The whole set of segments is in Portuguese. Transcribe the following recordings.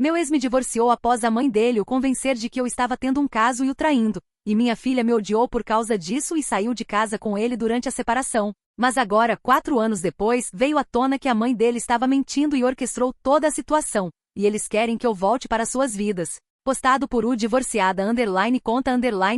Meu ex me divorciou após a mãe dele o convencer de que eu estava tendo um caso e o traindo, e minha filha me odiou por causa disso e saiu de casa com ele durante a separação. Mas agora, 4 anos depois, veio à tona que a mãe dele estava mentindo e orquestrou toda a situação, e eles querem que eu volte para suas vidas. Postado por divorciada conta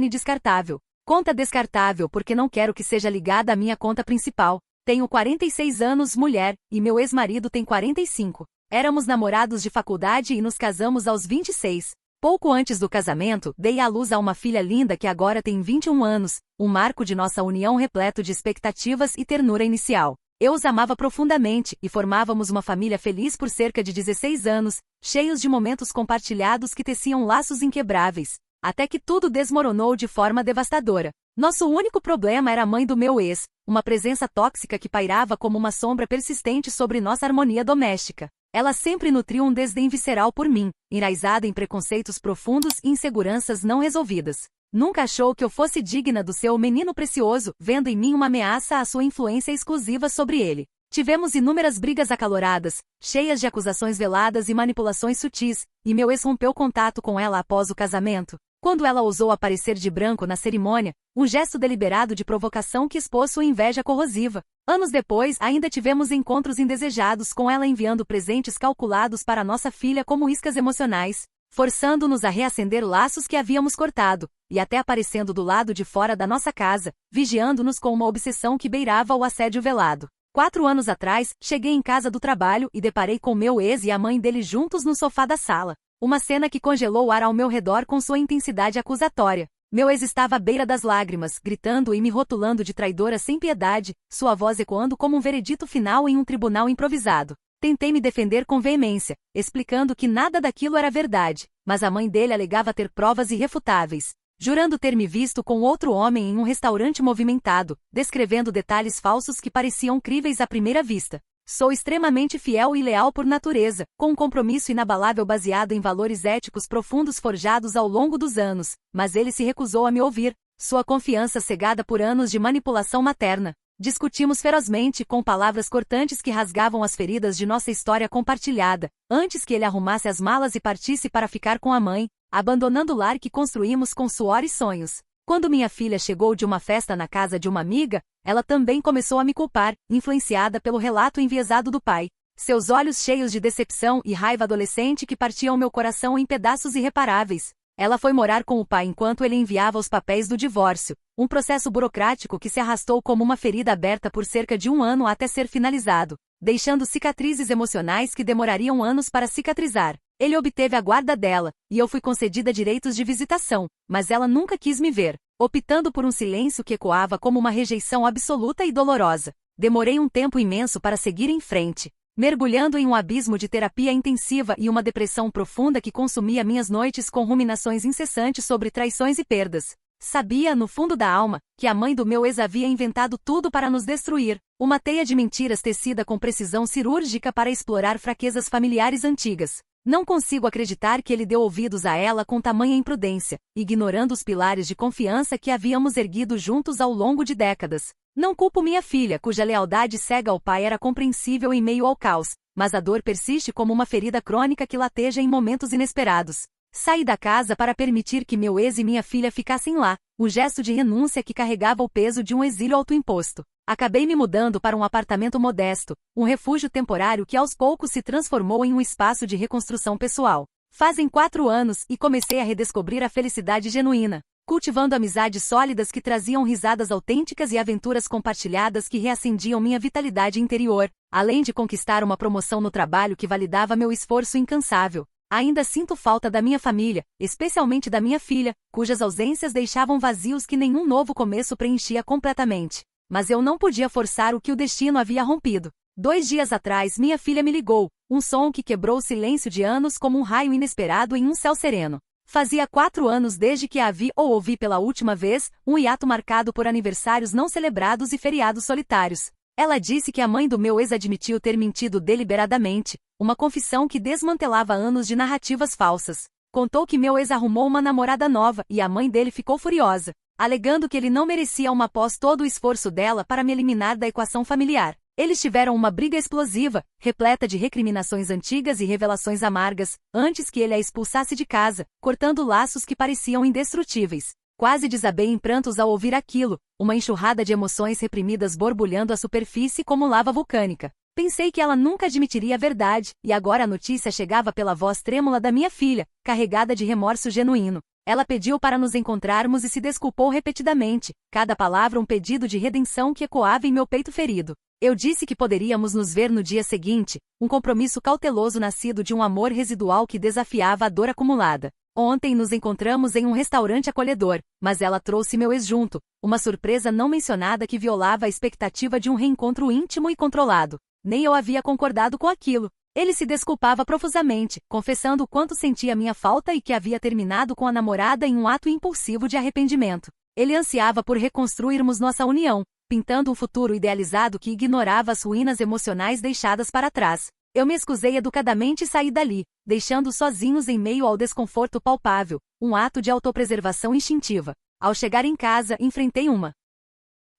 descartável. Conta descartável porque não quero que seja ligada à minha conta principal. Tenho 46 anos, mulher, e meu ex-marido tem 45. Éramos namorados de faculdade e nos casamos aos 26. Pouco antes do casamento, dei à luz a uma filha linda que agora tem 21 anos, um marco de nossa união repleto de expectativas e ternura inicial. Eu os amava profundamente e formávamos uma família feliz por cerca de 16 anos, cheios de momentos compartilhados que teciam laços inquebráveis, até que tudo desmoronou de forma devastadora. Nosso único problema era a mãe do meu ex, uma presença tóxica que pairava como uma sombra persistente sobre nossa harmonia doméstica. Ela sempre nutriu um desdém visceral por mim, enraizada em preconceitos profundos e inseguranças não resolvidas. Nunca achou que eu fosse digna do seu menino precioso, vendo em mim uma ameaça à sua influência exclusiva sobre ele. Tivemos inúmeras brigas acaloradas, cheias de acusações veladas e manipulações sutis, e meu ex rompeu contato com ela após o casamento, quando ela ousou aparecer de branco na cerimônia, um gesto deliberado de provocação que expôs sua inveja corrosiva. Anos depois, ainda tivemos encontros indesejados com ela enviando presentes calculados para nossa filha como iscas emocionais, forçando-nos a reacender laços que havíamos cortado, e até aparecendo do lado de fora da nossa casa, vigiando-nos com uma obsessão que beirava o assédio velado. 4 anos atrás, cheguei em casa do trabalho e deparei com meu ex e a mãe dele juntos no sofá da sala. Uma cena que congelou o ar ao meu redor com sua intensidade acusatória. Meu ex estava à beira das lágrimas, gritando e me rotulando de traidora sem piedade, sua voz ecoando como um veredito final em um tribunal improvisado. Tentei me defender com veemência, explicando que nada daquilo era verdade, mas a mãe dele alegava ter provas irrefutáveis, jurando ter me visto com outro homem em um restaurante movimentado, descrevendo detalhes falsos que pareciam críveis à primeira vista. Sou extremamente fiel e leal por natureza, com um compromisso inabalável baseado em valores éticos profundos forjados ao longo dos anos, mas ele se recusou a me ouvir, sua confiança cegada por anos de manipulação materna. Discutimos ferozmente com palavras cortantes que rasgavam as feridas de nossa história compartilhada, antes que ele arrumasse as malas e partisse para ficar com a mãe, abandonando o lar que construímos com suor e sonhos. Quando minha filha chegou de uma festa na casa de uma amiga, ela também começou a me culpar, influenciada pelo relato enviesado do pai. Seus olhos cheios de decepção e raiva adolescente que partiam meu coração em pedaços irreparáveis. Ela foi morar com o pai enquanto ele enviava os papéis do divórcio, um processo burocrático que se arrastou como uma ferida aberta por cerca de 1 ano até ser finalizado, deixando cicatrizes emocionais que demorariam anos para cicatrizar. Ele obteve a guarda dela, e eu fui concedida direitos de visitação, mas ela nunca quis me ver, optando por um silêncio que ecoava como uma rejeição absoluta e dolorosa. Demorei um tempo imenso para seguir em frente, mergulhando em um abismo de terapia intensiva e uma depressão profunda que consumia minhas noites com ruminações incessantes sobre traições e perdas. Sabia, no fundo da alma, que a mãe do meu ex havia inventado tudo para nos destruir, uma teia de mentiras tecida com precisão cirúrgica para explorar fraquezas familiares antigas. Não consigo acreditar que ele deu ouvidos a ela com tamanha imprudência, ignorando os pilares de confiança que havíamos erguido juntos ao longo de décadas. Não culpo minha filha, cuja lealdade cega ao pai era compreensível em meio ao caos, mas a dor persiste como uma ferida crônica que lateja em momentos inesperados. Saí da casa para permitir que meu ex e minha filha ficassem lá, um gesto de renúncia que carregava o peso de um exílio autoimposto. Acabei me mudando para um apartamento modesto, um refúgio temporário que aos poucos se transformou em um espaço de reconstrução pessoal. Fazem 4 anos e comecei a redescobrir a felicidade genuína, cultivando amizades sólidas que traziam risadas autênticas e aventuras compartilhadas que reacendiam minha vitalidade interior, além de conquistar uma promoção no trabalho que validava meu esforço incansável. Ainda sinto falta da minha família, especialmente da minha filha, cujas ausências deixavam vazios que nenhum novo começo preenchia completamente. Mas eu não podia forçar o que o destino havia rompido. 2 dias atrás minha filha me ligou, um som que quebrou o silêncio de anos como um raio inesperado em um céu sereno. Fazia 4 anos desde que a vi ou ouvi pela última vez, um hiato marcado por aniversários não celebrados e feriados solitários. Ela disse que a mãe do meu ex admitiu ter mentido deliberadamente, uma confissão que desmantelava anos de narrativas falsas. Contou que meu ex arrumou uma namorada nova e a mãe dele ficou furiosa, alegando que ele não merecia uma após todo o esforço dela para me eliminar da equação familiar. Eles tiveram uma briga explosiva, repleta de recriminações antigas e revelações amargas, antes que ele a expulsasse de casa, cortando laços que pareciam indestrutíveis. Quase desabei em prantos ao ouvir aquilo, uma enxurrada de emoções reprimidas borbulhando à superfície como lava vulcânica. Pensei que ela nunca admitiria a verdade, e agora a notícia chegava pela voz trêmula da minha filha, carregada de remorso genuíno. Ela pediu para nos encontrarmos e se desculpou repetidamente, cada palavra um pedido de redenção que ecoava em meu peito ferido. Eu disse que poderíamos nos ver no dia seguinte, um compromisso cauteloso nascido de um amor residual que desafiava a dor acumulada. Ontem nos encontramos em um restaurante acolhedor, mas ela trouxe meu ex junto, uma surpresa não mencionada que violava a expectativa de um reencontro íntimo e controlado. Nem eu havia concordado com aquilo. Ele se desculpava profusamente, confessando o quanto sentia minha falta e que havia terminado com a namorada em um ato impulsivo de arrependimento. Ele ansiava por reconstruirmos nossa união, pintando um futuro idealizado que ignorava as ruínas emocionais deixadas para trás. Eu me excusei educadamente e saí dali, deixando-os sozinhos em meio ao desconforto palpável, um ato de autopreservação instintiva. Ao chegar em casa, enfrentei uma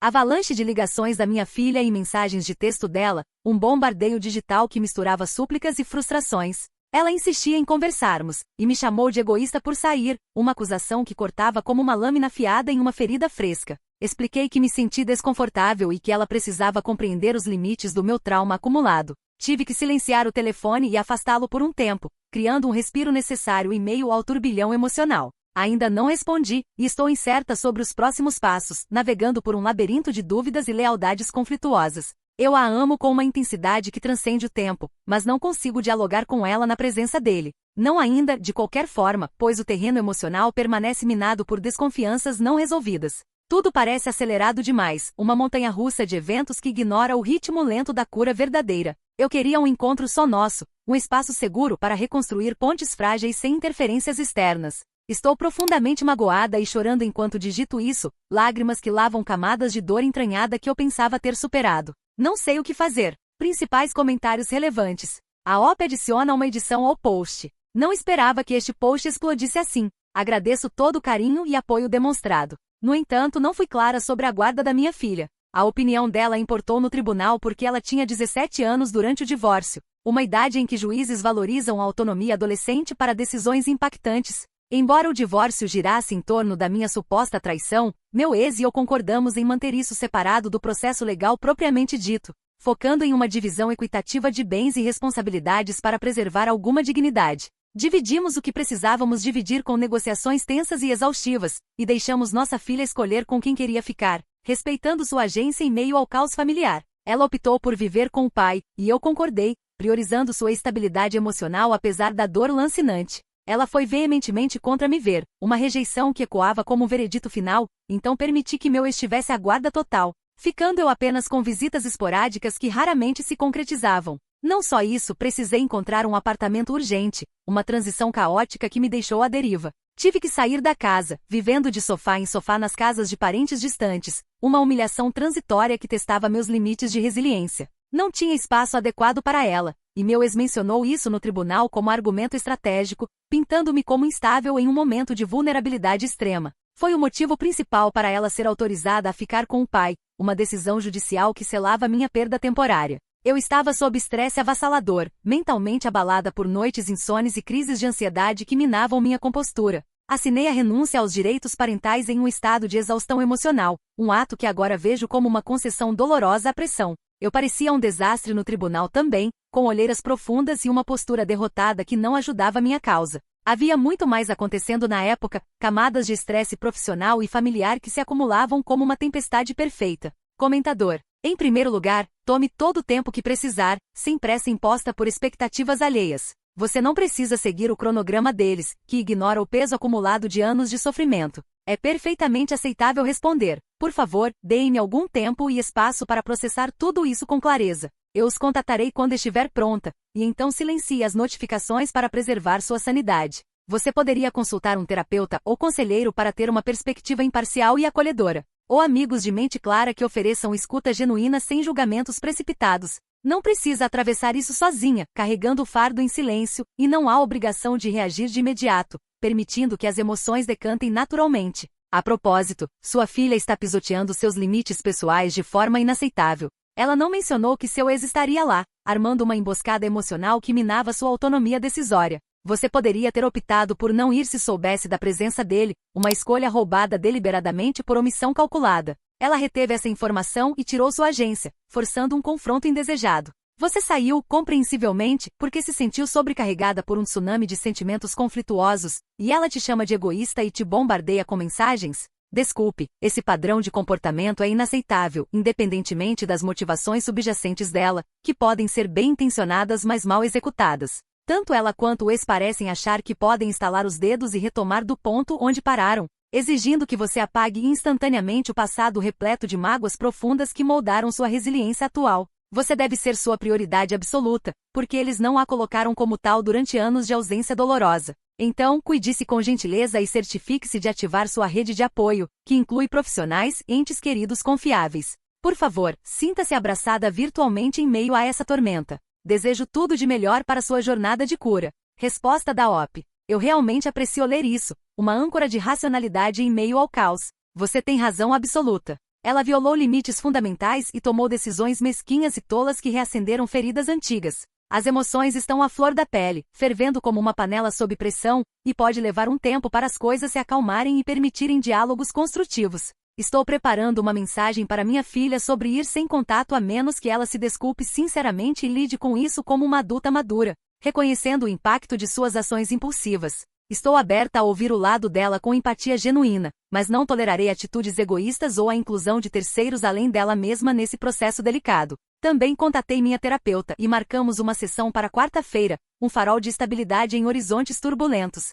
avalanche de ligações da minha filha e mensagens de texto dela, um bombardeio digital que misturava súplicas e frustrações. Ela insistia em conversarmos, e me chamou de egoísta por sair, uma acusação que cortava como uma lâmina afiada em uma ferida fresca. Expliquei que me senti desconfortável e que ela precisava compreender os limites do meu trauma acumulado. Tive que silenciar o telefone e afastá-lo por um tempo, criando um respiro necessário em meio ao turbilhão emocional. Ainda não respondi, e estou incerta sobre os próximos passos, navegando por um labirinto de dúvidas e lealdades conflituosas. Eu a amo com uma intensidade que transcende o tempo, mas não consigo dialogar com ela na presença dele. Não ainda, de qualquer forma, pois o terreno emocional permanece minado por desconfianças não resolvidas. Tudo parece acelerado demais, uma montanha-russa de eventos que ignora o ritmo lento da cura verdadeira. Eu queria um encontro só nosso, um espaço seguro para reconstruir pontes frágeis sem interferências externas. Estou profundamente magoada e chorando enquanto digito isso, lágrimas que lavam camadas de dor entranhada que eu pensava ter superado. Não sei o que fazer. Principais comentários relevantes. A OP adiciona uma edição ao post. Não esperava que este post explodisse assim. Agradeço todo o carinho e apoio demonstrado. No entanto, não fui clara sobre a guarda da minha filha. A opinião dela importou no tribunal porque ela tinha 17 anos durante o divórcio, uma idade em que juízes valorizam a autonomia adolescente para decisões impactantes. Embora o divórcio girasse em torno da minha suposta traição, meu ex e eu concordamos em manter isso separado do processo legal propriamente dito, focando em uma divisão equitativa de bens e responsabilidades para preservar alguma dignidade. Dividimos o que precisávamos dividir com negociações tensas e exaustivas, e deixamos nossa filha escolher com quem queria ficar, respeitando sua agência em meio ao caos familiar. Ela optou por viver com o pai, e eu concordei, priorizando sua estabilidade emocional apesar da dor lancinante. Ela foi veementemente contra me ver, uma rejeição que ecoava como um veredito final, então permiti que meu ex tivesse a guarda total, ficando eu apenas com visitas esporádicas que raramente se concretizavam. Não só isso, precisei encontrar um apartamento urgente, uma transição caótica que me deixou à deriva. Tive que sair da casa, vivendo de sofá em sofá nas casas de parentes distantes, uma humilhação transitória que testava meus limites de resiliência. Não tinha espaço adequado para ela, e meu ex mencionou isso no tribunal como argumento estratégico, pintando-me como instável em um momento de vulnerabilidade extrema. Foi o motivo principal para ela ser autorizada a ficar com o pai, uma decisão judicial que selava minha perda temporária. Eu estava sob estresse avassalador, mentalmente abalada por noites insones e crises de ansiedade que minavam minha compostura. Assinei a renúncia aos direitos parentais em um estado de exaustão emocional, um ato que agora vejo como uma concessão dolorosa à pressão. Eu parecia um desastre no tribunal também, com olheiras profundas e uma postura derrotada que não ajudava minha causa. Havia muito mais acontecendo na época, camadas de estresse profissional e familiar que se acumulavam como uma tempestade perfeita. Comentador. Em primeiro lugar, tome todo o tempo que precisar, sem pressa imposta por expectativas alheias. Você não precisa seguir o cronograma deles, que ignora o peso acumulado de anos de sofrimento. É perfeitamente aceitável responder: por favor, deem-me algum tempo e espaço para processar tudo isso com clareza. Eu os contatarei quando estiver pronta, e então silencie as notificações para preservar sua sanidade. Você poderia consultar um terapeuta ou conselheiro para ter uma perspectiva imparcial e acolhedora. Ou amigos de mente clara que ofereçam escuta genuína sem julgamentos precipitados. Não precisa atravessar isso sozinha, carregando o fardo em silêncio, e não há obrigação de reagir de imediato, permitindo que as emoções decantem naturalmente. A propósito, sua filha está pisoteando seus limites pessoais de forma inaceitável. Ela não mencionou que seu ex estaria lá, armando uma emboscada emocional que minava sua autonomia decisória. Você poderia ter optado por não ir se soubesse da presença dele, uma escolha roubada deliberadamente por omissão calculada. Ela reteve essa informação e tirou sua agência, forçando um confronto indesejado. Você saiu, compreensivelmente, porque se sentiu sobrecarregada por um tsunami de sentimentos conflituosos, e ela te chama de egoísta e te bombardeia com mensagens? Desculpe, esse padrão de comportamento é inaceitável, independentemente das motivações subjacentes dela, que podem ser bem intencionadas mas mal executadas. Tanto ela quanto o ex parecem achar que podem estalar os dedos e retomar do ponto onde pararam, exigindo que você apague instantaneamente o passado repleto de mágoas profundas que moldaram sua resiliência atual. Você deve ser sua prioridade absoluta, porque eles não a colocaram como tal durante anos de ausência dolorosa. Então, cuide-se com gentileza e certifique-se de ativar sua rede de apoio, que inclui profissionais e entes queridos confiáveis. Por favor, sinta-se abraçada virtualmente em meio a essa tormenta. Desejo tudo de melhor para sua jornada de cura. Resposta da OP. Eu realmente aprecio ler isso, uma âncora de racionalidade em meio ao caos. Você tem razão absoluta. Ela violou limites fundamentais e tomou decisões mesquinhas e tolas que reacenderam feridas antigas. As emoções estão à flor da pele, fervendo como uma panela sob pressão, e pode levar um tempo para as coisas se acalmarem e permitirem diálogos construtivos. Estou preparando uma mensagem para minha filha sobre ir sem contato a menos que ela se desculpe sinceramente e lide com isso como uma adulta madura, reconhecendo o impacto de suas ações impulsivas. Estou aberta a ouvir o lado dela com empatia genuína, mas não tolerarei atitudes egoístas ou a inclusão de terceiros além dela mesma nesse processo delicado. Também contatei minha terapeuta e marcamos uma sessão para quarta-feira, um farol de estabilidade em horizontes turbulentos.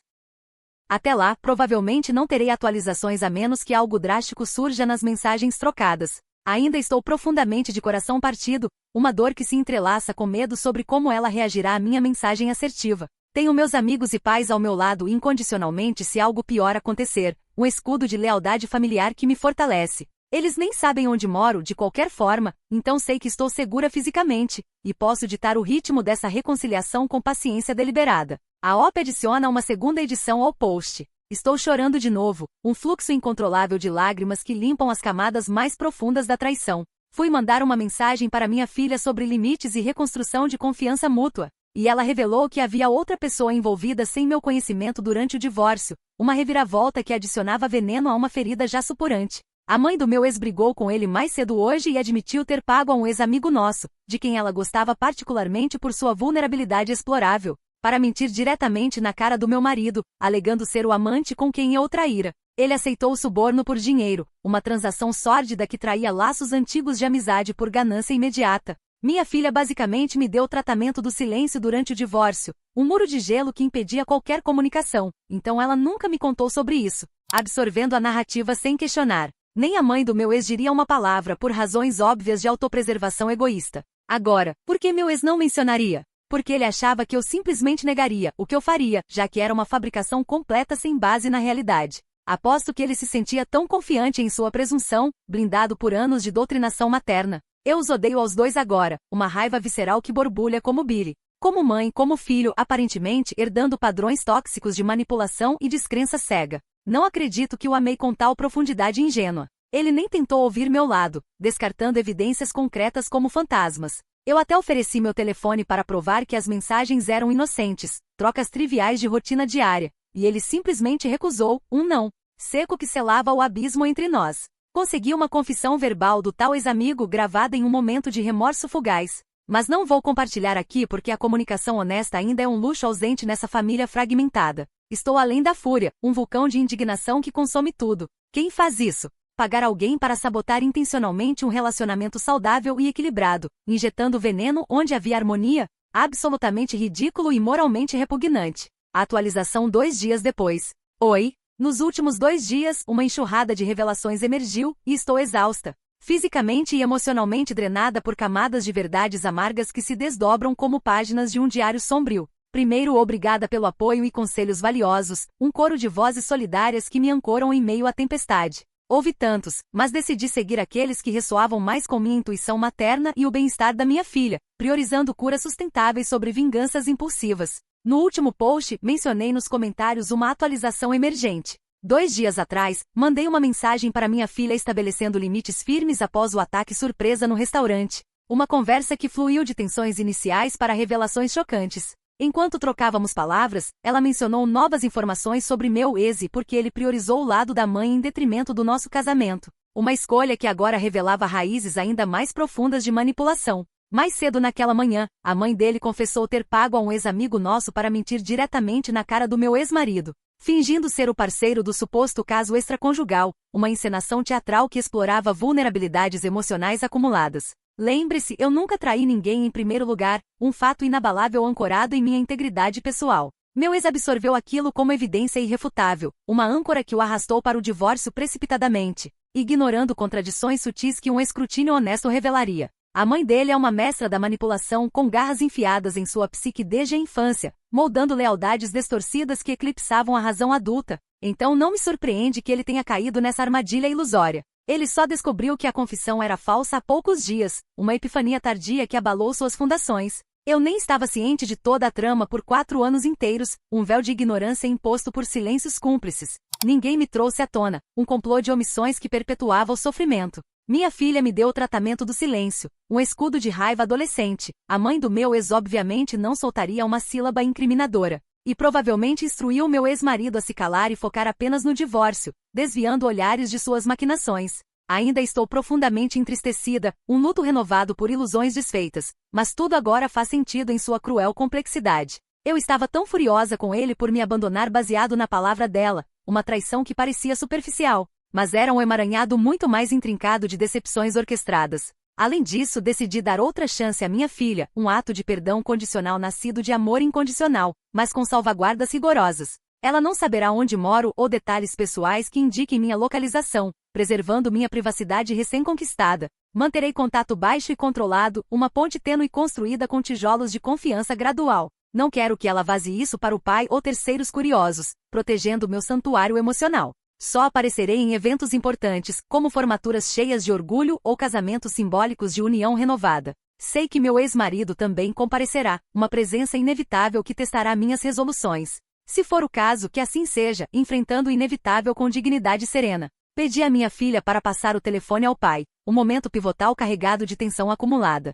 Até lá, provavelmente não terei atualizações a menos que algo drástico surja nas mensagens trocadas. Ainda estou profundamente de coração partido, uma dor que se entrelaça com medo sobre como ela reagirá à minha mensagem assertiva. Tenho meus amigos e pais ao meu lado incondicionalmente se algo pior acontecer, um escudo de lealdade familiar que me fortalece. Eles nem sabem onde moro de qualquer forma, então sei que estou segura fisicamente, e posso ditar o ritmo dessa reconciliação com paciência deliberada. A OP adiciona uma segunda edição ao post. Estou chorando de novo, um fluxo incontrolável de lágrimas que limpam as camadas mais profundas da traição. Fui mandar uma mensagem para minha filha sobre limites e reconstrução de confiança mútua, e ela revelou que havia outra pessoa envolvida sem meu conhecimento durante o divórcio, uma reviravolta que adicionava veneno a uma ferida já supurante. A mãe do meu ex brigou com ele mais cedo hoje e admitiu ter pago a um ex-amigo nosso, de quem ela gostava particularmente por sua vulnerabilidade explorável, para mentir diretamente na cara do meu marido, alegando ser o amante com quem eu o traíra. Ele aceitou o suborno por dinheiro, uma transação sórdida que traía laços antigos de amizade por ganância imediata. Minha filha basicamente me deu o tratamento do silêncio durante o divórcio, um muro de gelo que impedia qualquer comunicação, então ela nunca me contou sobre isso, absorvendo a narrativa sem questionar. Nem a mãe do meu ex diria uma palavra por razões óbvias de autopreservação egoísta. Agora, por que meu ex não mencionaria? Porque ele achava que eu simplesmente negaria o que eu faria, já que era uma fabricação completa sem base na realidade. Aposto que ele se sentia tão confiante em sua presunção, blindado por anos de doutrinação materna. Eu os odeio aos dois agora, uma raiva visceral que borbulha como Billy. Como mãe, como filho, aparentemente herdando padrões tóxicos de manipulação e descrença cega. Não acredito que o amei com tal profundidade ingênua. Ele nem tentou ouvir meu lado, descartando evidências concretas como fantasmas. Eu até ofereci meu telefone para provar que as mensagens eram inocentes, trocas triviais de rotina diária, e ele simplesmente recusou, um não, seco que selava o abismo entre nós. Consegui uma confissão verbal do tal ex-amigo gravada em um momento de remorso fugaz. Mas não vou compartilhar aqui porque a comunicação honesta ainda é um luxo ausente nessa família fragmentada. Estou além da fúria, um vulcão de indignação que consome tudo. Quem faz isso? Pagar alguém para sabotar intencionalmente um relacionamento saudável e equilibrado, injetando veneno onde havia harmonia? Absolutamente ridículo e moralmente repugnante. A atualização 2 dias depois. Oi. Nos últimos 2 dias, uma enxurrada de revelações emergiu, e estou exausta. Fisicamente e emocionalmente drenada por camadas de verdades amargas que se desdobram como páginas de um diário sombrio. Primeiro, obrigada pelo apoio e conselhos valiosos, um coro de vozes solidárias que me ancoram em meio à tempestade. Houve tantos, mas decidi seguir aqueles que ressoavam mais com minha intuição materna e o bem-estar da minha filha, priorizando curas sustentáveis sobre vinganças impulsivas. No último post, mencionei nos comentários uma atualização emergente. 2 dias atrás, mandei uma mensagem para minha filha estabelecendo limites firmes após o ataque surpresa no restaurante. Uma conversa que fluiu de tensões iniciais para revelações chocantes. Enquanto trocávamos palavras, ela mencionou novas informações sobre meu ex e porque ele priorizou o lado da mãe em detrimento do nosso casamento. Uma escolha que agora revelava raízes ainda mais profundas de manipulação. Mais cedo naquela manhã, a mãe dele confessou ter pago a um ex-amigo nosso para mentir diretamente na cara do meu ex-marido, fingindo ser o parceiro do suposto caso extraconjugal, uma encenação teatral que explorava vulnerabilidades emocionais acumuladas. Lembre-se, eu nunca traí ninguém em primeiro lugar, um fato inabalável ancorado em minha integridade pessoal. Meu ex absorveu aquilo como evidência irrefutável, uma âncora que o arrastou para o divórcio precipitadamente, ignorando contradições sutis que um escrutínio honesto revelaria. A mãe dele é uma mestra da manipulação com garras enfiadas em sua psique desde a infância, moldando lealdades distorcidas que eclipsavam a razão adulta. Então não me surpreende que ele tenha caído nessa armadilha ilusória. Ele só descobriu que a confissão era falsa há poucos dias, uma epifania tardia que abalou suas fundações. Eu nem estava ciente de toda a trama por 4 anos inteiros, um véu de ignorância imposto por silêncios cúmplices. Ninguém me trouxe à tona, um complô de omissões que perpetuava o sofrimento. Minha filha me deu o tratamento do silêncio, um escudo de raiva adolescente. A mãe do meu ex obviamente não soltaria uma sílaba incriminadora. E provavelmente instruiu meu ex-marido a se calar e focar apenas no divórcio, desviando olhares de suas maquinações. Ainda estou profundamente entristecida, um luto renovado por ilusões desfeitas, mas tudo agora faz sentido em sua cruel complexidade. Eu estava tão furiosa com ele por me abandonar baseado na palavra dela, uma traição que parecia superficial, mas era um emaranhado muito mais intrincado de decepções orquestradas. Além disso, decidi dar outra chance à minha filha, um ato de perdão condicional nascido de amor incondicional, mas com salvaguardas rigorosas. Ela não saberá onde moro ou detalhes pessoais que indiquem minha localização, preservando minha privacidade recém-conquistada. Manterei contato baixo e controlado, uma ponte tênue construída com tijolos de confiança gradual. Não quero que ela vaze isso para o pai ou terceiros curiosos, protegendo meu santuário emocional. Só aparecerei em eventos importantes, como formaturas cheias de orgulho ou casamentos simbólicos de união renovada. Sei que meu ex-marido também comparecerá, uma presença inevitável que testará minhas resoluções. Se for o caso, que assim seja, enfrentando o inevitável com dignidade serena. Pedi à minha filha para passar o telefone ao pai, um momento pivotal carregado de tensão acumulada.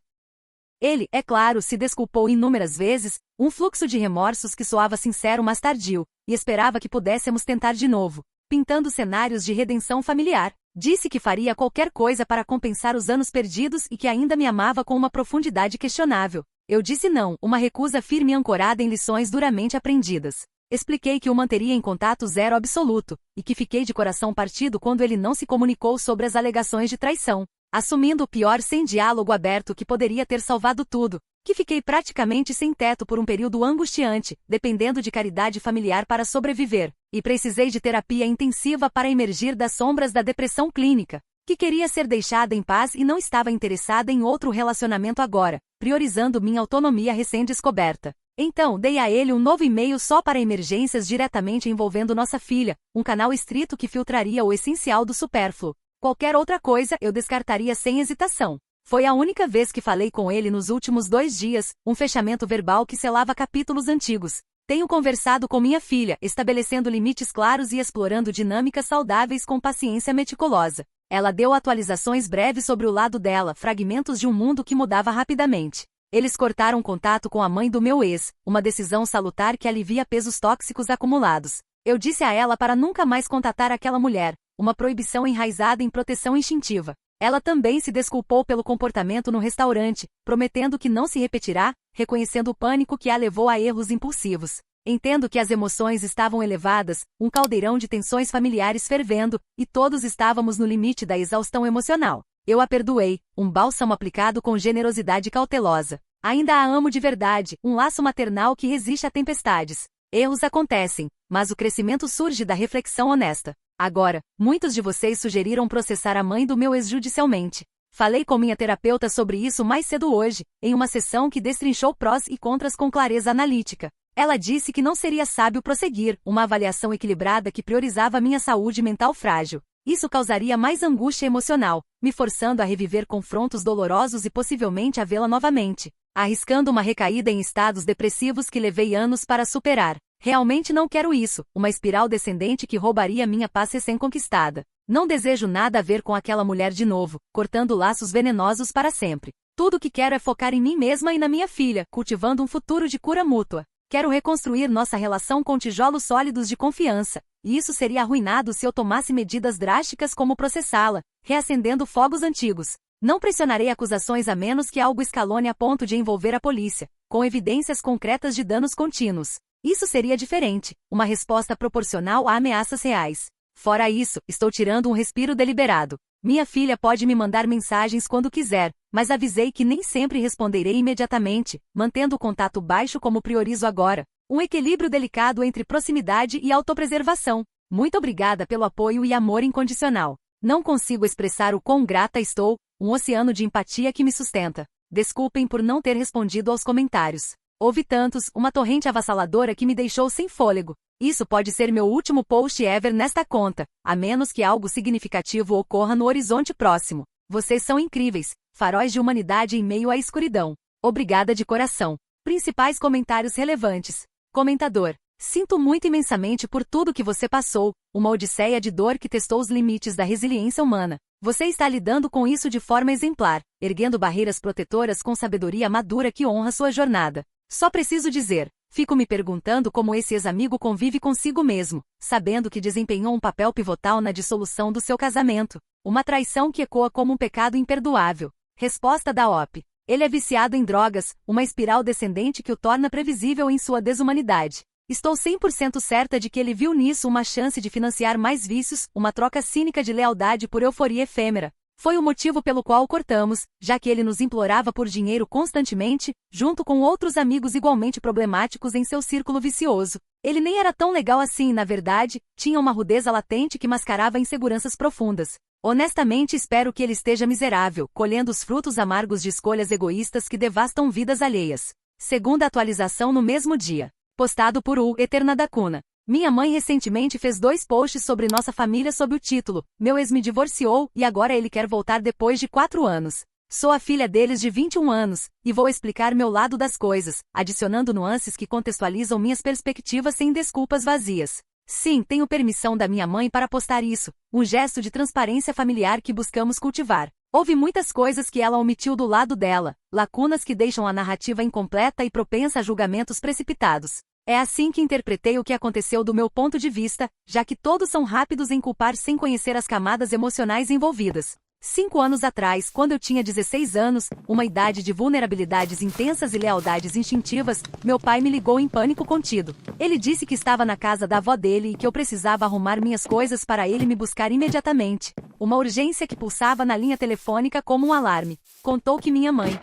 Ele, é claro, se desculpou inúmeras vezes, um fluxo de remorsos que soava sincero mas tardio, e esperava que pudéssemos tentar de novo, pintando cenários de redenção familiar. Disse que faria qualquer coisa para compensar os anos perdidos e que ainda me amava com uma profundidade questionável. Eu disse não, uma recusa firme e ancorada em lições duramente aprendidas. Expliquei que o manteria em contato zero absoluto, e que fiquei de coração partido quando ele não se comunicou sobre as alegações de traição, assumindo o pior sem diálogo aberto que poderia ter salvado tudo, que fiquei praticamente sem teto por um período angustiante, dependendo de caridade familiar para sobreviver, e precisei de terapia intensiva para emergir das sombras da depressão clínica, que queria ser deixada em paz e não estava interessada em outro relacionamento agora, priorizando minha autonomia recém-descoberta. Então, dei a ele um novo e-mail só para emergências diretamente envolvendo nossa filha, um canal estrito que filtraria o essencial do supérfluo. Qualquer outra coisa eu descartaria sem hesitação. Foi a única vez que falei com ele nos últimos 2 dias, um fechamento verbal que selava capítulos antigos. Tenho conversado com minha filha, estabelecendo limites claros e explorando dinâmicas saudáveis com paciência meticulosa. Ela deu atualizações breves sobre o lado dela, fragmentos de um mundo que mudava rapidamente. Eles cortaram contato com a mãe do meu ex, uma decisão salutar que alivia pesos tóxicos acumulados. Eu disse a ela para nunca mais contatar aquela mulher, uma proibição enraizada em proteção instintiva. Ela também se desculpou pelo comportamento no restaurante, prometendo que não se repetirá, reconhecendo o pânico que a levou a erros impulsivos. Entendo que as emoções estavam elevadas, um caldeirão de tensões familiares fervendo, e todos estávamos no limite da exaustão emocional. Eu a perdoei, um bálsamo aplicado com generosidade cautelosa. Ainda a amo de verdade, um laço maternal que resiste a tempestades. Erros acontecem, mas o crescimento surge da reflexão honesta. Agora, muitos de vocês sugeriram processar a mãe do meu ex judicialmente. Falei com minha terapeuta sobre isso mais cedo hoje, em uma sessão que destrinchou prós e contras com clareza analítica. Ela disse que não seria sábio prosseguir, uma avaliação equilibrada que priorizava minha saúde mental frágil. Isso causaria mais angústia emocional, me forçando a reviver confrontos dolorosos e possivelmente a vê-la novamente, arriscando uma recaída em estados depressivos que levei anos para superar. Realmente não quero isso, uma espiral descendente que roubaria minha paz recém-conquistada. Não desejo nada a ver com aquela mulher de novo, cortando laços venenosos para sempre. Tudo que quero é focar em mim mesma e na minha filha, cultivando um futuro de cura mútua. Quero reconstruir nossa relação com tijolos sólidos de confiança, e isso seria arruinado se eu tomasse medidas drásticas como processá-la, reacendendo fogos antigos. Não pressionarei acusações a menos que algo escalone a ponto de envolver a polícia, com evidências concretas de danos contínuos. Isso seria diferente, uma resposta proporcional a ameaças reais. Fora isso, estou tirando um respiro deliberado. Minha filha pode me mandar mensagens quando quiser, mas avisei que nem sempre responderei imediatamente, mantendo o contato baixo como priorizo agora. Um equilíbrio delicado entre proximidade e autopreservação. Muito obrigada pelo apoio e amor incondicional. Não consigo expressar o quão grata estou, um oceano de empatia que me sustenta. Desculpem por não ter respondido aos comentários. Houve tantos, uma torrente avassaladora que me deixou sem fôlego. Isso pode ser meu último post ever nesta conta, a menos que algo significativo ocorra no horizonte próximo. Vocês são incríveis, faróis de humanidade em meio à escuridão. Obrigada de coração. Principais comentários relevantes. Comentador: sinto muito imensamente por tudo que você passou, uma odisseia de dor que testou os limites da resiliência humana. Você está lidando com isso de forma exemplar, erguendo barreiras protetoras com sabedoria madura que honra sua jornada. Só preciso dizer, fico me perguntando como esse ex-amigo convive consigo mesmo, sabendo que desempenhou um papel pivotal na dissolução do seu casamento. Uma traição que ecoa como um pecado imperdoável. Resposta da OP: ele é viciado em drogas, uma espiral descendente que o torna previsível em sua desumanidade. Estou 100% certa de que ele viu nisso uma chance de financiar mais vícios, uma troca cínica de lealdade por euforia efêmera. Foi o motivo pelo qual cortamos, já que ele nos implorava por dinheiro constantemente, junto com outros amigos igualmente problemáticos em seu círculo vicioso. Ele nem era tão legal assim, na verdade, tinha uma rudeza latente que mascarava inseguranças profundas. Honestamente espero que ele esteja miserável, colhendo os frutos amargos de escolhas egoístas que devastam vidas alheias. Segunda atualização no mesmo dia. Postado por U Eterna da Cuna. Minha mãe recentemente fez 2 posts sobre nossa família sob o título "Meu ex me divorciou e agora ele quer voltar depois de 4 anos. Sou a filha deles de 21 anos, e vou explicar meu lado das coisas, adicionando nuances que contextualizam minhas perspectivas sem desculpas vazias. Sim, tenho permissão da minha mãe para postar isso, um gesto de transparência familiar que buscamos cultivar. Houve muitas coisas que ela omitiu do lado dela, lacunas que deixam a narrativa incompleta e propensa a julgamentos precipitados. É assim que interpretei o que aconteceu do meu ponto de vista, já que todos são rápidos em culpar sem conhecer as camadas emocionais envolvidas. 5 anos atrás, quando eu tinha 16 anos, uma idade de vulnerabilidades intensas e lealdades instintivas, meu pai me ligou em pânico contido. Ele disse que estava na casa da avó dele e que eu precisava arrumar minhas coisas para ele me buscar imediatamente. Uma urgência que pulsava na linha telefônica como um alarme. Contou que minha mãe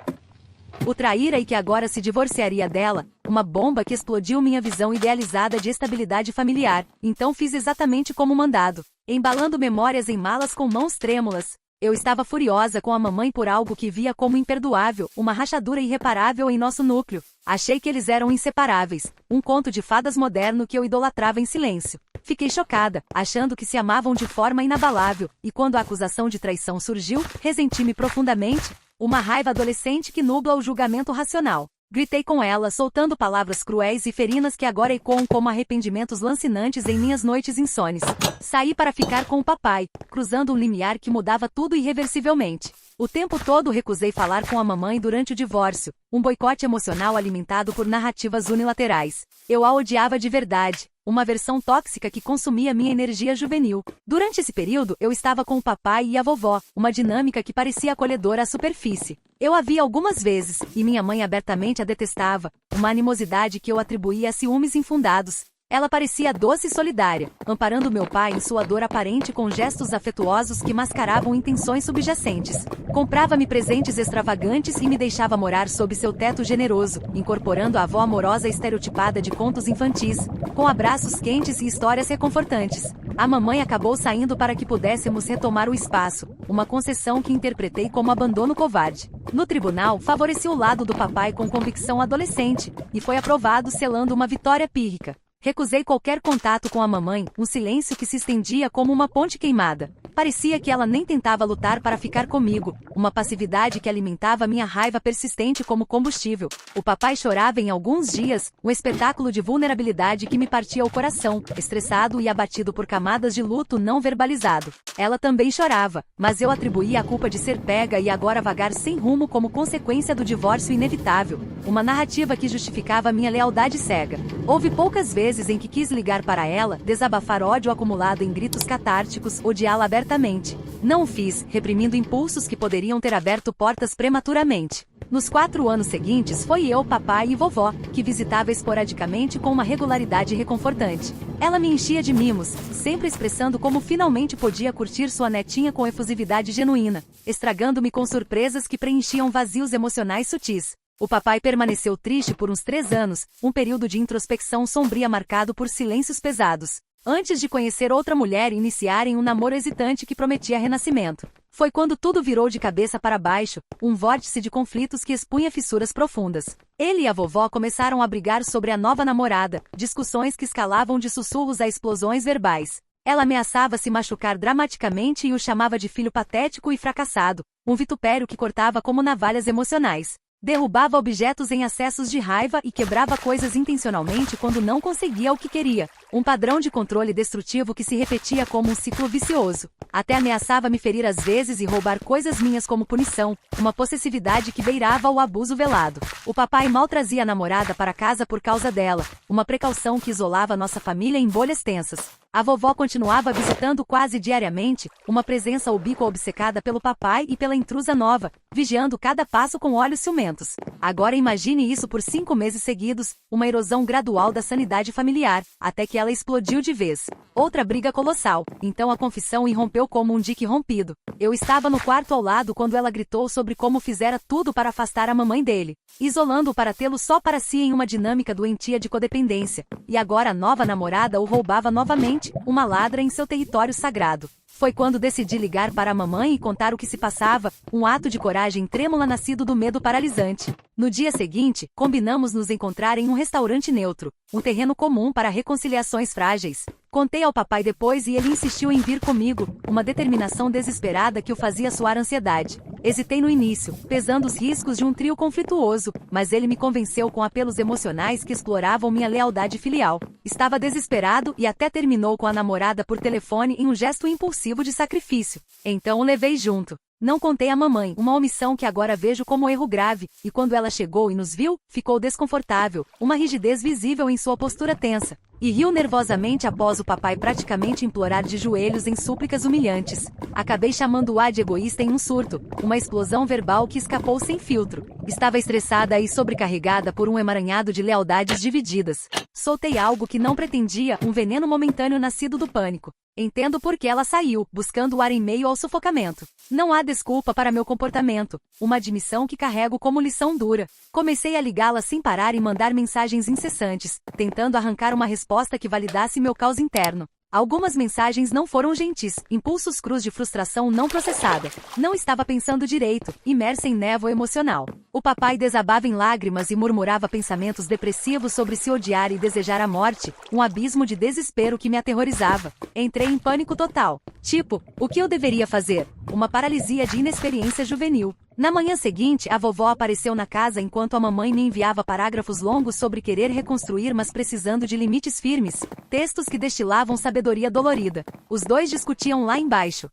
o traíra e que agora se divorciaria dela, uma bomba que explodiu minha visão idealizada de estabilidade familiar. Então fiz exatamente como mandado, embalando memórias em malas com mãos trêmulas. Eu estava furiosa com a mamãe por algo que via como imperdoável, uma rachadura irreparável em nosso núcleo. Achei que eles eram inseparáveis, um conto de fadas moderno que eu idolatrava em silêncio. Fiquei chocada, achando que se amavam de forma inabalável, e quando a acusação de traição surgiu, ressenti-me profundamente. Uma raiva adolescente que nubla o julgamento racional. Gritei com ela, soltando palavras cruéis e ferinas que agora ecoam como arrependimentos lancinantes em minhas noites insones. Saí para ficar com o papai, cruzando um limiar que mudava tudo irreversivelmente. O tempo todo recusei falar com a mamãe durante o divórcio, um boicote emocional alimentado por narrativas unilaterais. Eu a odiava de verdade, uma versão tóxica que consumia minha energia juvenil. Durante esse período, eu estava com o papai e a vovó, uma dinâmica que parecia acolhedora à superfície. Eu a via algumas vezes, e minha mãe abertamente a detestava, uma animosidade que eu atribuía a ciúmes infundados. Ela parecia doce e solidária, amparando meu pai em sua dor aparente com gestos afetuosos que mascaravam intenções subjacentes. Comprava-me presentes extravagantes e me deixava morar sob seu teto generoso, incorporando a avó amorosa estereotipada de contos infantis, com abraços quentes e histórias reconfortantes. A mamãe acabou saindo para que pudéssemos retomar o espaço, uma concessão que interpretei como abandono covarde. No tribunal, favoreci o lado do papai com convicção adolescente, e foi aprovado selando uma vitória pírrica. Recusei qualquer contato com a mamãe, um silêncio que se estendia como uma ponte queimada. Parecia que ela nem tentava lutar para ficar comigo, uma passividade que alimentava minha raiva persistente como combustível. O papai chorava em alguns dias, um espetáculo de vulnerabilidade que me partia o coração, estressado e abatido por camadas de luto não verbalizado. Ela também chorava, mas eu atribuía a culpa de ser pega e agora vagar sem rumo como consequência do divórcio inevitável, uma narrativa que justificava minha lealdade cega. Houve poucas vezes em que quis ligar para ela, desabafar ódio acumulado em gritos catárticos, odiá-la abertamente. Não o fiz, reprimindo impulsos que poderiam ter aberto portas prematuramente. Nos 4 anos seguintes foi eu, papai e vovó, que visitava esporadicamente com uma regularidade reconfortante. Ela me enchia de mimos, sempre expressando como finalmente podia curtir sua netinha com efusividade genuína, estragando-me com surpresas que preenchiam vazios emocionais sutis. O papai permaneceu triste por uns 3 anos, um período de introspecção sombria marcado por silêncios pesados, antes de conhecer outra mulher e iniciarem um namoro hesitante que prometia renascimento. Foi quando tudo virou de cabeça para baixo, um vórtice de conflitos que expunha fissuras profundas. Ele e a vovó começaram a brigar sobre a nova namorada, discussões que escalavam de sussurros a explosões verbais. Ela ameaçava se machucar dramaticamente e o chamava de filho patético e fracassado, um vitupério que cortava como navalhas emocionais. Derrubava objetos em acessos de raiva e quebrava coisas intencionalmente quando não conseguia o que queria. Um padrão de controle destrutivo que se repetia como um ciclo vicioso. Até ameaçava me ferir às vezes e roubar coisas minhas como punição, uma possessividade que beirava o abuso velado. O papai mal trazia a namorada para casa por causa dela, uma precaução que isolava nossa família em bolhas tensas. A vovó continuava visitando quase diariamente, uma presença ubíqua obcecada pelo papai e pela intrusa nova, vigiando cada passo com olhos ciumentos. Agora imagine isso por 5 meses seguidos, uma erosão gradual da sanidade familiar, até que ela explodiu de vez. Outra briga colossal, então a confissão irrompeu como um dique rompido. Eu estava no quarto ao lado quando ela gritou sobre como fizera tudo para afastar a mamãe dele, isolando-o para tê-lo só para si em uma dinâmica doentia de codependência. E agora a nova namorada o roubava novamente, uma ladra em seu território sagrado. Foi quando decidi ligar para a mamãe e contar o que se passava, um ato de coragem trêmula nascido do medo paralisante. No dia seguinte, combinamos nos encontrar em um restaurante neutro, um terreno comum para reconciliações frágeis. Contei ao papai depois e ele insistiu em vir comigo, uma determinação desesperada que o fazia suar ansiedade. Hesitei no início, pesando os riscos de um trio conflituoso, mas ele me convenceu com apelos emocionais que exploravam minha lealdade filial. Estava desesperado e até terminou com a namorada por telefone em um gesto impulsivo de sacrifício. Então o levei junto. Não contei à mamãe, uma omissão que agora vejo como erro grave, e quando ela chegou e nos viu, ficou desconfortável, uma rigidez visível em sua postura tensa. E riu nervosamente após o papai praticamente implorar de joelhos em súplicas humilhantes. Acabei chamando-a de egoísta em um surto, uma explosão verbal que escapou sem filtro. Estava estressada e sobrecarregada por um emaranhado de lealdades divididas. Soltei algo que não pretendia, um veneno momentâneo nascido do pânico. Entendo por que ela saiu, buscando o ar em meio ao sufocamento. Não há desculpa para meu comportamento, uma admissão que carrego como lição dura. Comecei a ligá-la sem parar e mandar mensagens incessantes, tentando arrancar uma resposta que validasse meu caos interno. Algumas mensagens não foram gentis, impulsos crus de frustração não processada. Não estava pensando direito, imersa em névoa emocional. O papai desabava em lágrimas e murmurava pensamentos depressivos sobre se odiar e desejar a morte, um abismo de desespero que me aterrorizava. Entrei em pânico total. Tipo, o que eu deveria fazer? Uma paralisia de inexperiência juvenil. Na manhã seguinte, a vovó apareceu na casa enquanto a mamãe me enviava parágrafos longos sobre querer reconstruir mas precisando de limites firmes, textos que destilavam sabedoria dolorida. Os dois discutiam lá embaixo.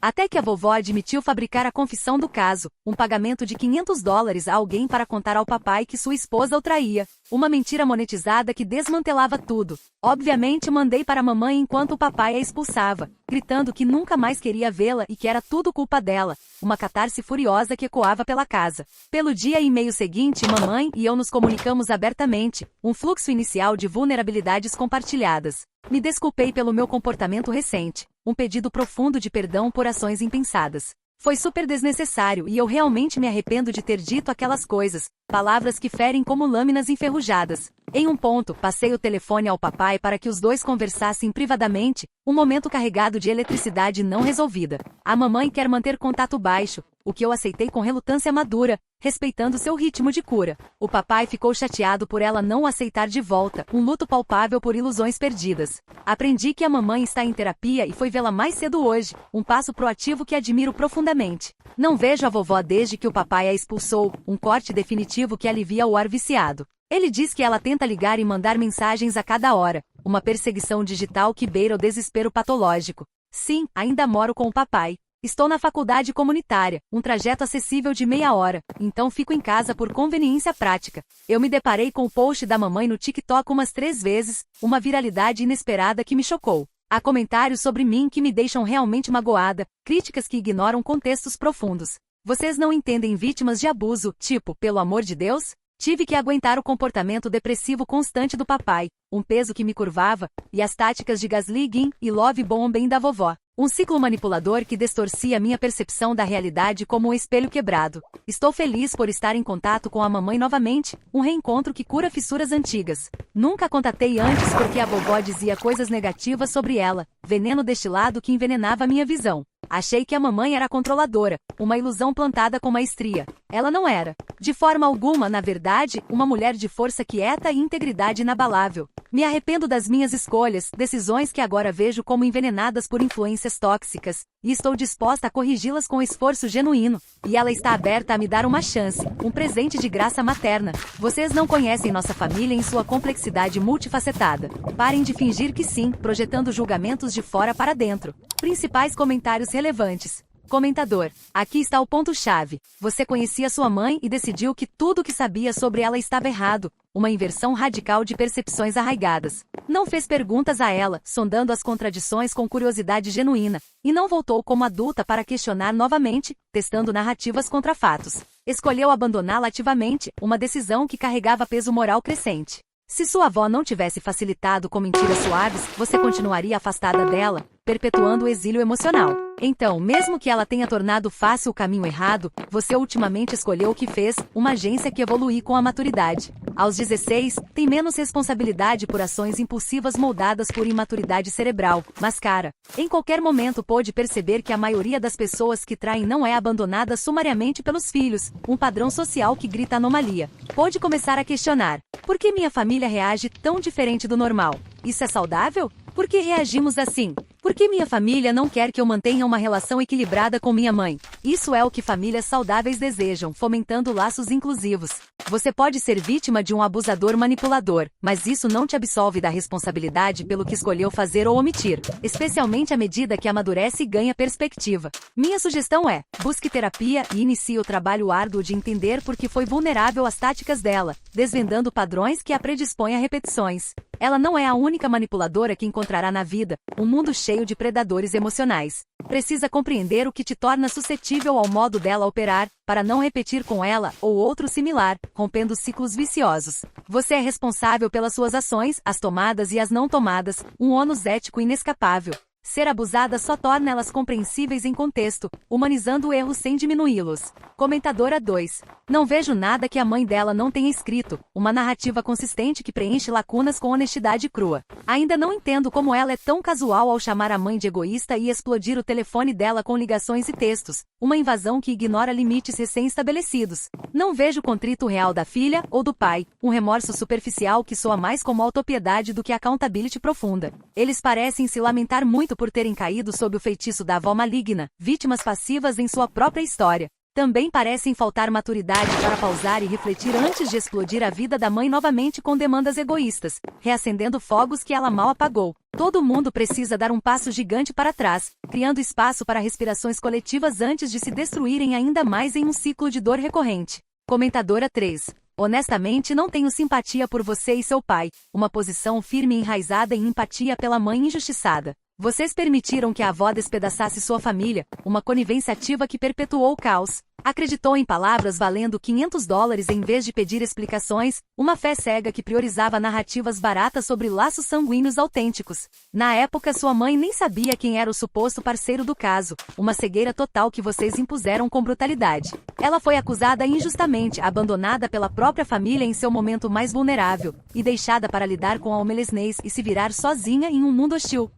Até que a vovó admitiu fabricar a confissão do caso, um pagamento de $500 a alguém para contar ao papai que sua esposa o traía, uma mentira monetizada que desmantelava tudo. Obviamente mandei para a mamãe enquanto o papai a expulsava, gritando que nunca mais queria vê-la e que era tudo culpa dela, uma catarse furiosa que ecoava pela casa. Pelo dia e meio seguinte, mamãe e eu nos comunicamos abertamente, um fluxo inicial de vulnerabilidades compartilhadas. Me desculpei pelo meu comportamento recente, um pedido profundo de perdão por ações impensadas. Foi super desnecessário e eu realmente me arrependo de ter dito aquelas coisas, Palavras que ferem como lâminas enferrujadas. Em um ponto, passei o telefone ao papai para que os dois conversassem privadamente, um momento carregado de eletricidade não resolvida. A mamãe quer manter contato baixo, o que eu aceitei com relutância madura, respeitando seu ritmo de cura. O papai ficou chateado por ela não o aceitar de volta, um luto palpável por ilusões perdidas. Aprendi que a mamãe está em terapia e foi vê-la mais cedo hoje, um passo proativo que admiro profundamente. Não vejo a vovó desde que o papai a expulsou, um corte definitivo que alivia o ar viciado. Ele diz que ela tenta ligar e mandar mensagens a cada hora, uma perseguição digital que beira o desespero patológico. Sim, ainda moro com o papai. Estou na faculdade comunitária, um trajeto acessível de meia hora, então fico em casa por conveniência prática. Eu me deparei com o post da mamãe no TikTok umas 3 vezes, uma viralidade inesperada que me chocou. Há comentários sobre mim que me deixam realmente magoada, críticas que ignoram contextos profundos. Vocês não entendem vítimas de abuso, tipo, pelo amor de Deus? Tive que aguentar o comportamento depressivo constante do papai, um peso que me curvava, e as táticas de gaslighting e love bombing da vovó. Um ciclo manipulador que distorcia minha percepção da realidade como um espelho quebrado. Estou feliz por estar em contato com a mamãe novamente, um reencontro que cura fissuras antigas. Nunca contatei antes porque a vovó dizia coisas negativas sobre ela, veneno destilado que envenenava minha visão. Achei que a mamãe era controladora, uma ilusão plantada com maestria. Ela não era. De forma alguma, na verdade, uma mulher de força quieta e integridade inabalável. Me arrependo das minhas escolhas, decisões que agora vejo como envenenadas por influências tóxicas, e estou disposta a corrigi-las com esforço genuíno. E ela está aberta a me dar uma chance, um presente de graça materna. Vocês não conhecem nossa família em sua complexidade multifacetada. Parem de fingir que sim, projetando julgamentos de fora para dentro. Principais comentários relevantes. Comentador. Aqui está o ponto-chave. Você conhecia sua mãe e decidiu que tudo o que sabia sobre ela estava errado. Uma inversão radical de percepções arraigadas. Não fez perguntas a ela, sondando as contradições com curiosidade genuína, e não voltou como adulta para questionar novamente, testando narrativas contra fatos. Escolheu abandoná-la ativamente, uma decisão que carregava peso moral crescente. Se sua avó não tivesse facilitado com mentiras suaves, você continuaria afastada dela, perpetuando o exílio emocional. Então, mesmo que ela tenha tornado fácil o caminho errado, você ultimamente escolheu o que fez, uma agência que evolui com a maturidade. Aos 16, tem menos responsabilidade por ações impulsivas moldadas por imaturidade cerebral, mas cara, em qualquer momento pôde perceber que a maioria das pessoas que traem não é abandonada sumariamente pelos filhos, um padrão social que grita anomalia. Pôde começar a questionar: por que minha família reage tão diferente do normal? Isso é saudável? Por que reagimos assim? Por que minha família não quer que eu mantenha uma relação equilibrada com minha mãe? Isso é o que famílias saudáveis desejam, fomentando laços inclusivos. Você pode ser vítima de um abusador manipulador, mas isso não te absolve da responsabilidade pelo que escolheu fazer ou omitir, especialmente à medida que amadurece e ganha perspectiva. Minha sugestão é: busque terapia e inicie o trabalho árduo de entender por que foi vulnerável às táticas dela, desvendando padrões que a predispõem a repetições. Ela não é a única manipuladora que encontrará na vida, um mundo cheio de predadores emocionais. Precisa compreender o que te torna suscetível ao modo dela operar, para não repetir com ela ou outro similar, rompendo ciclos viciosos. Você é responsável pelas suas ações, as tomadas e as não tomadas, um ônus ético inescapável. Ser abusada só torna elas compreensíveis em contexto, humanizando o erro sem diminuí-los. Comentadora 2. Não vejo nada que a mãe dela não tenha escrito, uma narrativa consistente que preenche lacunas com honestidade crua. Ainda não entendo como ela é tão casual ao chamar a mãe de egoísta e explodir o telefone dela com ligações e textos, uma invasão que ignora limites recém-estabelecidos. Não vejo contrito real da filha ou do pai, um remorso superficial que soa mais como autopiedade do que accountability profunda. Eles parecem se lamentar muito por terem caído sob o feitiço da avó maligna, vítimas passivas em sua própria história. Também parecem faltar maturidade para pausar e refletir antes de explodir a vida da mãe novamente com demandas egoístas, reacendendo fogos que ela mal apagou. Todo mundo precisa dar um passo gigante para trás, criando espaço para respirações coletivas antes de se destruírem ainda mais em um ciclo de dor recorrente. Comentadora 3. Honestamente, não tenho simpatia por você e seu pai, uma posição firme e enraizada em empatia pela mãe injustiçada. Vocês permitiram que a avó despedaçasse sua família, uma conivência ativa que perpetuou o caos. Acreditou em palavras valendo $500 em vez de pedir explicações, uma fé cega que priorizava narrativas baratas sobre laços sanguíneos autênticos. Na época sua mãe nem sabia quem era o suposto parceiro do caso, uma cegueira total que vocês impuseram com brutalidade. Ela foi acusada injustamente, abandonada pela própria família em seu momento mais vulnerável, e deixada para lidar com a homelessness e se virar sozinha em um mundo hostil.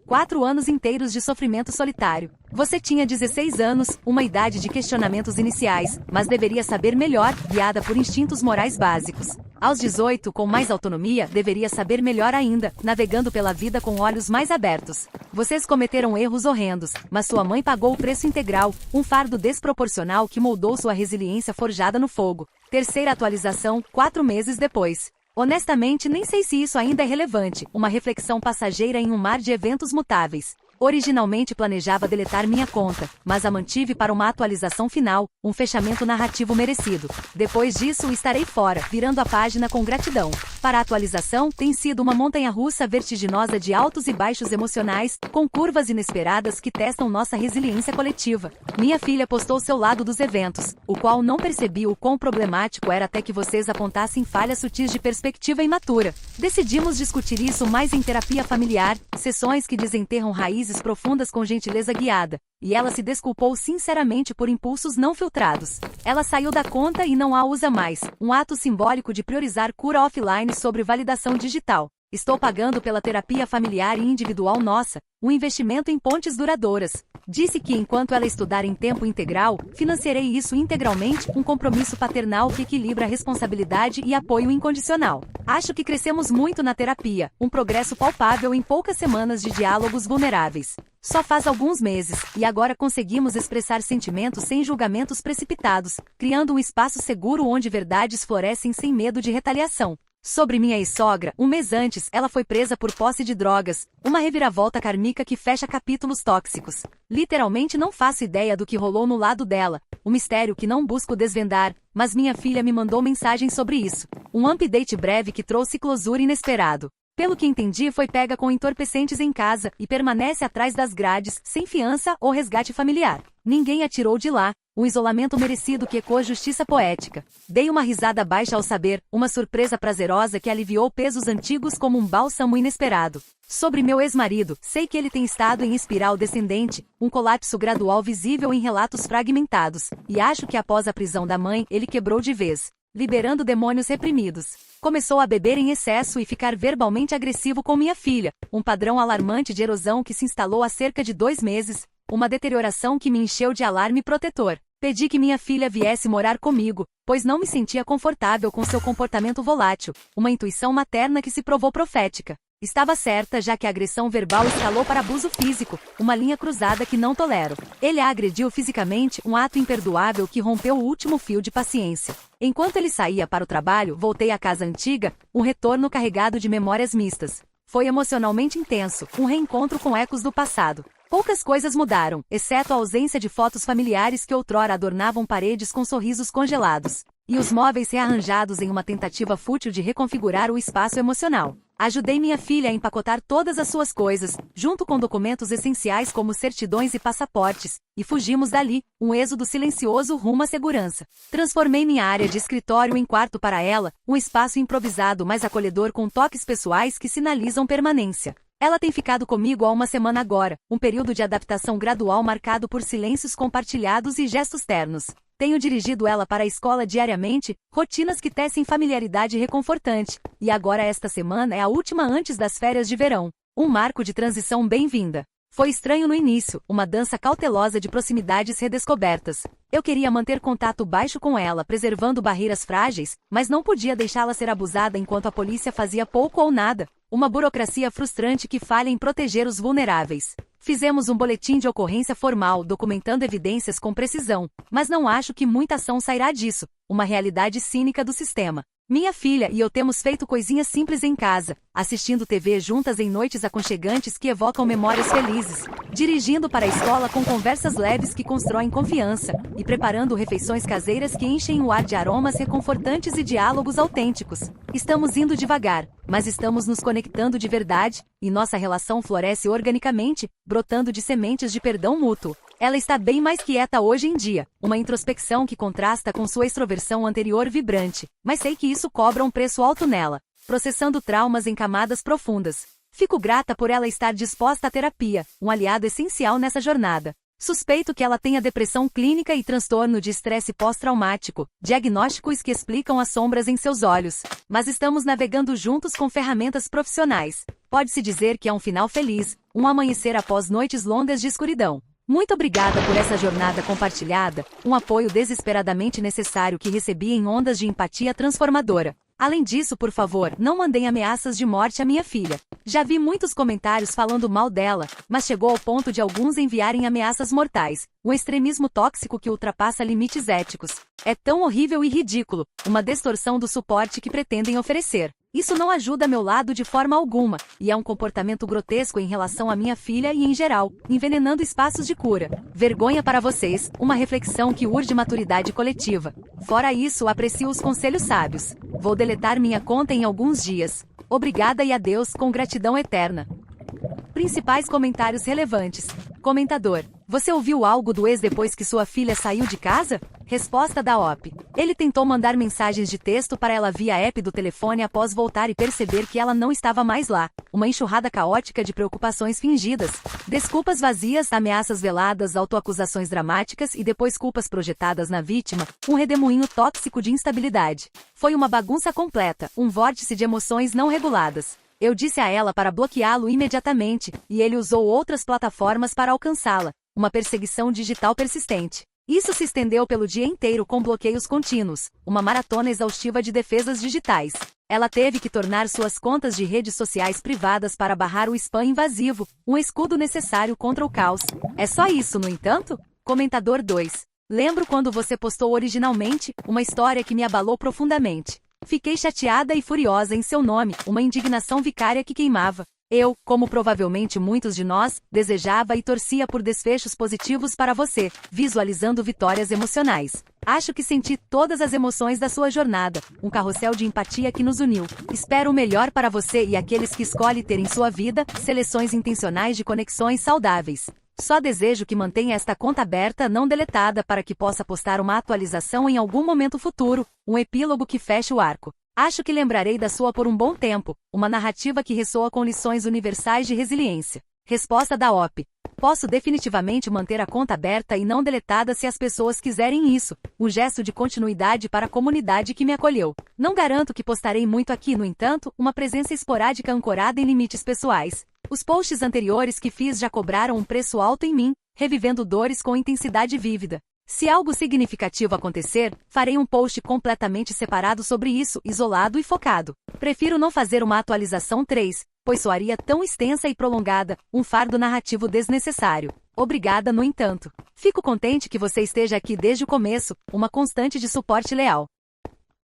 4 anos inteiros de sofrimento solitário. Você tinha 16 anos, uma idade de questionamentos iniciais, mas deveria saber melhor, guiada por instintos morais básicos. Aos 18, com mais autonomia, deveria saber melhor ainda, navegando pela vida com olhos mais abertos. Vocês cometeram erros horrendos, mas sua mãe pagou o preço integral, um fardo desproporcional que moldou sua resiliência forjada no fogo. Terceira atualização, 4 meses depois. Honestamente, nem sei se isso ainda é relevante, uma reflexão passageira em um mar de eventos mutáveis. Originalmente planejava deletar minha conta, mas a mantive para uma atualização final, um fechamento narrativo merecido. Depois disso, estarei fora, virando a página com gratidão. Para a atualização, tem sido uma montanha-russa vertiginosa de altos e baixos emocionais, com curvas inesperadas que testam nossa resiliência coletiva. Minha filha postou seu lado dos eventos, o qual não percebi o quão problemático era até que vocês apontassem falhas sutis de perspectiva imatura. Decidimos discutir isso mais em terapia familiar, sessões que desenterram raízes profundas com gentileza guiada, e ela se desculpou sinceramente por impulsos não filtrados. Ela saiu da conta e não a usa mais, um ato simbólico de priorizar cura offline sobre validação digital. Estou pagando pela terapia familiar e individual nossa, um investimento em pontes duradouras. Disse que enquanto ela estudar em tempo integral, financiarei isso integralmente, um compromisso paternal que equilibra responsabilidade e apoio incondicional. Acho que crescemos muito na terapia, um progresso palpável em poucas semanas de diálogos vulneráveis. Só faz alguns meses, e agora conseguimos expressar sentimentos sem julgamentos precipitados, criando um espaço seguro onde verdades florescem sem medo de retaliação. Sobre minha ex-sogra, um mês antes, ela foi presa por posse de drogas, uma reviravolta kármica que fecha capítulos tóxicos. Literalmente não faço ideia do que rolou no lado dela, um mistério que não busco desvendar, mas minha filha me mandou mensagem sobre isso. Um update breve que trouxe closure inesperado. Pelo que entendi, foi pega com entorpecentes em casa e permanece atrás das grades, sem fiança ou resgate familiar. Ninguém a tirou de lá, um isolamento merecido que ecoa justiça poética. Dei uma risada baixa ao saber, uma surpresa prazerosa que aliviou pesos antigos como um bálsamo inesperado. Sobre meu ex-marido, sei que ele tem estado em espiral descendente, um colapso gradual visível em relatos fragmentados, e acho que após a prisão da mãe, ele quebrou de vez, liberando demônios reprimidos. Começou a beber em excesso e ficar verbalmente agressivo com minha filha, um padrão alarmante de erosão que se instalou há cerca de 2 meses, uma deterioração que me encheu de alarme protetor. Pedi que minha filha viesse morar comigo, pois não me sentia confortável com seu comportamento volátil, uma intuição materna que se provou profética. Estava certa, já que a agressão verbal escalou para abuso físico, uma linha cruzada que não tolero. Ele a agrediu fisicamente, um ato imperdoável que rompeu o último fio de paciência. Enquanto ele saía para o trabalho, voltei à casa antiga, um retorno carregado de memórias mistas. Foi emocionalmente intenso, um reencontro com ecos do passado. Poucas coisas mudaram, exceto a ausência de fotos familiares que outrora adornavam paredes com sorrisos congelados, e os móveis rearranjados em uma tentativa fútil de reconfigurar o espaço emocional. Ajudei minha filha a empacotar todas as suas coisas, junto com documentos essenciais como certidões e passaportes, e fugimos dali, um êxodo silencioso rumo à segurança. Transformei minha área de escritório em quarto para ela, um espaço improvisado mas acolhedor com toques pessoais que sinalizam permanência. Ela tem ficado comigo há 1 semana agora, um período de adaptação gradual marcado por silêncios compartilhados e gestos ternos. Tenho dirigido ela para a escola diariamente, rotinas que tecem familiaridade reconfortante, e agora esta semana é a última antes das férias de verão. Um marco de transição bem-vinda. Foi estranho no início, uma dança cautelosa de proximidades redescobertas. Eu queria manter contato baixo com ela, preservando barreiras frágeis, mas não podia deixá-la ser abusada enquanto a polícia fazia pouco ou nada. Uma burocracia frustrante que falha em proteger os vulneráveis. Fizemos um boletim de ocorrência formal, documentando evidências com precisão, mas não acho que muita ação sairá disso, uma realidade cínica do sistema. Minha filha e eu temos feito coisinhas simples em casa, assistindo TV juntas em noites aconchegantes que evocam memórias felizes. dirigindo para a escola com conversas leves que constroem confiança, e preparando refeições caseiras que enchem o ar de aromas reconfortantes e diálogos autênticos. Estamos indo devagar, mas estamos nos conectando de verdade, e nossa relação floresce organicamente, brotando de sementes de perdão mútuo. Ela está bem mais quieta hoje em dia, uma introspecção que contrasta com sua extroversão anterior vibrante, mas sei que isso cobra um preço alto nela, processando traumas em camadas profundas. Fico grata por ela estar disposta à terapia, um aliado essencial nessa jornada. Suspeito que ela tenha depressão clínica e transtorno de estresse pós-traumático, diagnósticos que explicam as sombras em seus olhos. Mas estamos navegando juntos com ferramentas profissionais. Pode-se dizer que é um final feliz, um amanhecer após noites longas de escuridão. Muito obrigada por essa jornada compartilhada, um apoio desesperadamente necessário que recebi em ondas de empatia transformadora. Além disso, por favor, não mandem ameaças de morte à minha filha. Já vi muitos comentários falando mal dela, mas chegou ao ponto de alguns enviarem ameaças mortais, um extremismo tóxico que ultrapassa limites éticos. É tão horrível e ridículo, uma distorção do suporte que pretendem oferecer. Isso não ajuda meu lado de forma alguma, e é um comportamento grotesco em relação à minha filha e em geral, envenenando espaços de cura. Vergonha para vocês, uma reflexão que urge maturidade coletiva. Fora isso, aprecio os conselhos sábios. Vou deletar minha conta em alguns dias. Obrigada e adeus com gratidão eterna. Principais comentários relevantes. Comentador: você ouviu algo do ex depois que sua filha saiu de casa? Resposta da OP: ele tentou mandar mensagens de texto para ela via app do telefone após voltar e perceber que ela não estava mais lá. Uma enxurrada caótica de preocupações fingidas. Desculpas vazias, ameaças veladas, autoacusações dramáticas e depois culpas projetadas na vítima. Um redemoinho tóxico de instabilidade. Foi uma bagunça completa, um vórtice de emoções não reguladas. Eu disse a ela para bloqueá-lo imediatamente, e ele usou outras plataformas para alcançá-la. Uma perseguição digital persistente. Isso se estendeu pelo dia inteiro com bloqueios contínuos, uma maratona exaustiva de defesas digitais. Ela teve que tornar suas contas de redes sociais privadas para barrar o spam invasivo, um escudo necessário contra o caos. É só isso, no entanto? Comentador 2. Lembro quando você postou originalmente, uma história que me abalou profundamente. Fiquei chateada e furiosa em seu nome, uma indignação vicária que queimava. Eu, como provavelmente muitos de nós, desejava e torcia por desfechos positivos para você, visualizando vitórias emocionais. Acho que senti todas as emoções da sua jornada, um carrossel de empatia que nos uniu. Espero o melhor para você e aqueles que escolhe ter em sua vida, seleções intencionais de conexões saudáveis. Só desejo que mantenha esta conta aberta não deletada para que possa postar uma atualização em algum momento futuro, um epílogo que feche o arco. Acho que lembrarei da sua por um bom tempo, uma narrativa que ressoa com lições universais de resiliência. Resposta da OP: posso definitivamente manter a conta aberta e não deletada se as pessoas quiserem isso, um gesto de continuidade para a comunidade que me acolheu. Não garanto que postarei muito aqui, no entanto, uma presença esporádica ancorada em limites pessoais. Os posts anteriores que fiz já cobraram um preço alto em mim, revivendo dores com intensidade vívida. Se algo significativo acontecer, farei um post completamente separado sobre isso, isolado e focado. Prefiro não fazer uma atualização 3, pois soaria tão extensa e prolongada, um fardo narrativo desnecessário. Obrigada, no entanto. Fico contente que você esteja aqui desde o começo, uma constante de suporte leal.